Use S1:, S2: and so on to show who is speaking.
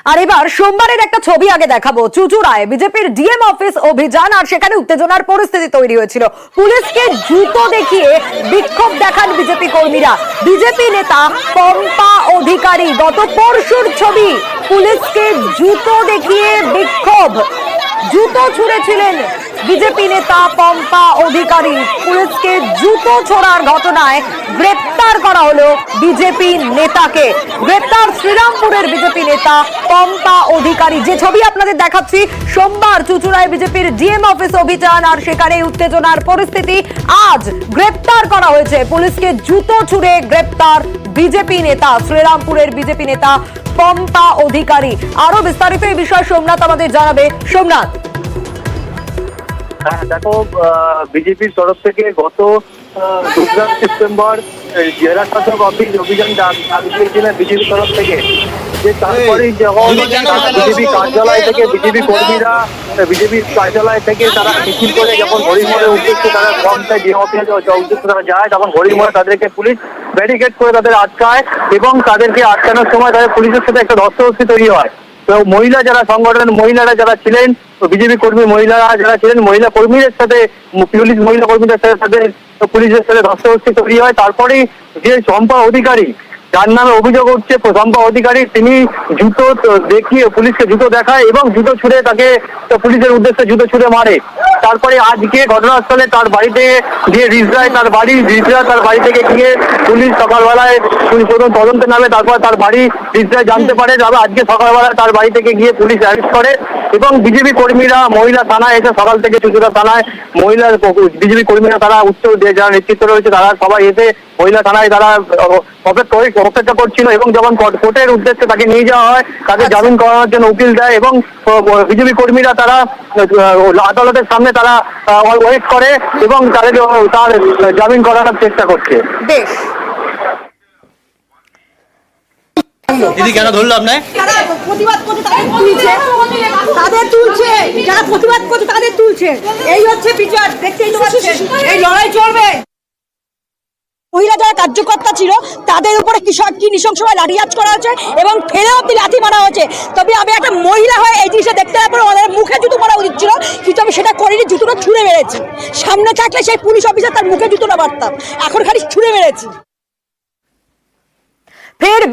S1: আর এবার সোমবারের একটা ছবি আগে দেখাবো। চুচুড়ায় বিজেপির ডিএম অফিস অভিযান, আর সেখানে উত্তেজনার পরিস্থিতি তৈরি হয়েছিল। পুলিশকে জুতো দেখিয়ে বিক্ষোভ দেখান বিজেপি কর্মীরা। বিজেপি নেতা পম্পা অধিকারী, গত পরশুর ছবি, পুলিশকে জুতো দেখিয়ে বিক্ষোভ, জুতো ছুঁড়েছিলেন বিজেপি নেতা পম্পা অধিকারী। পুলিশকে জুতো ছোড়ার ঘটনায় গ্রেপ্তার করা হলো বিজেপি নেতাকে। গ্রেপ্তার শ্রীরামপুরের বিজেপি নেতা পম্পা অধিকারী। যে ছবি আপনাদের দেখাচ্ছি, সোমবার চুচুড়ায় বিজেপির ডিএম অফিস অভিযান, আর সেখানে উত্তেজনার পরিস্থিতি। আজ গ্রেপ্তার করা হয়েছে, পুলিশকে জুতো ছুঁড়ে গ্রেপ্তার বিজেপি নেতা, শ্রীরামপুরের বিজেপি নেতা পম্পা অধিকারী। আরো বিস্তারিত এই বিষয়ে সোমনাথ আমাদের জানাবে। সোমনাথ,
S2: দেখো, বিজেপির তরফ থেকে গত 2 সেপ্টেম্বর জেলা শাসক অফিস অভিযান দিয়েছিলেন বিজেপির তরফ থেকে। যে তারপরেই যখন বিজেপি কার্যালয় থেকে বিজেপি কর্মীরা বিজেপির কার্যালয় থেকে তারা মিছিল করে যখন হরিমোড়ের উদ্দেশ্যে তারা পঞ্চায়েত যে অফিসের উদ্দেশ্যে তারা যায়, তখন হরিমোড়ে তাদেরকে পুলিশ ব্যারিকেড করে তাদের আটকায়, এবং তাদেরকে আটকানোর সময় তাদের পুলিশের সাথে একটা ধস্তাধস্তি তৈরি হয়। তো মহিলা যারা সংগঠনের মহিলারা যারা ছিলেন, বিজেপি কর্মী মহিলারা যারা ছিলেন, মহিলা কর্মীদের সাথে পুলিশ মহিলা কর্মীদের সাথে তাদের পুলিশের সাথে ধস্তাধস্তি তৈরি হয়। তারপরেই যে চম্পা অধিকারী, যার নামে অভিযোগ উঠছে, চম্পা অধিকারী, তিনি জুতো দেখিয়ে পুলিশকে জুতো দেখায় এবং জুতো ছুঁড়ে তাকে পুলিশের উদ্দেশ্যে জুতো ছুঁড়ে মারে। তারপরে আজকে ঘটনাস্থলে তার বাড়িতে গিয়ে রিজরায় তার বাড়ি থেকে গিয়ে পুলিশ সকালবেলায় প্রথম তদন্তে নামে, তারপর তার বাড়ি রিজরায় জানতে পারে। তবে আজকে সকালবেলায় তার বাড়ি থেকে গিয়ে পুলিশ অ্যারেস্ট করে, এবং বিজেপি কর্মীরা মহিলা থানায় এসে সকাল থেকে চুচুড়া থানায় মহিলা বিজেপি কর্মীরা তারা যারা নেতৃত্ব রয়েছে তারা সবাই এসে মহিলা থানায় তারা অপেক্ষা করছিল, এবং যখন কোর্টের উদ্দেশ্যে তাকে নিয়ে যাওয়া হয়, তাকে জামিন করানোর জন্য উকিল দেয়, এবং বিজেপি কর্মীরা তারা আদালতের সামনে তারা ওয়েট করে এবং তার জামিন করানোর চেষ্টা করছে।
S1: বেশ,
S3: দিদি কেন ধরলো আপনার?
S4: প্রতিবাদ করতে তাদের তুলছে, যারা প্রতিবাদ করছে তাদের তুলছে। এই হচ্ছে বিচার, দেখতেই তো পাচ্ছেন, এই লড়াই চলবে। মহিলা যারা কার্যকর্তা ছিল তাদের উপরে কি নৃশংসভাবে লাঠিচার্জ করা হয়েছে এবং ফেলে অব্দি লাঠি মারা হয়েছে। তবে আমি একটা মহিলা হয়ে এই জিনিসটা দেখতে পারবো, আমাদের মুখে জুতো মারা উচিত ছিল, কিন্তু আমি সেটা করিনি, জুতোটা ছুঁড়ে মেরেছি। সামনে থাকলে সেই পুলিশ অফিসার তার মুখে জুতোটা মারতাম, এখন খালি ছুঁড়ে মেরেছি।
S1: ফের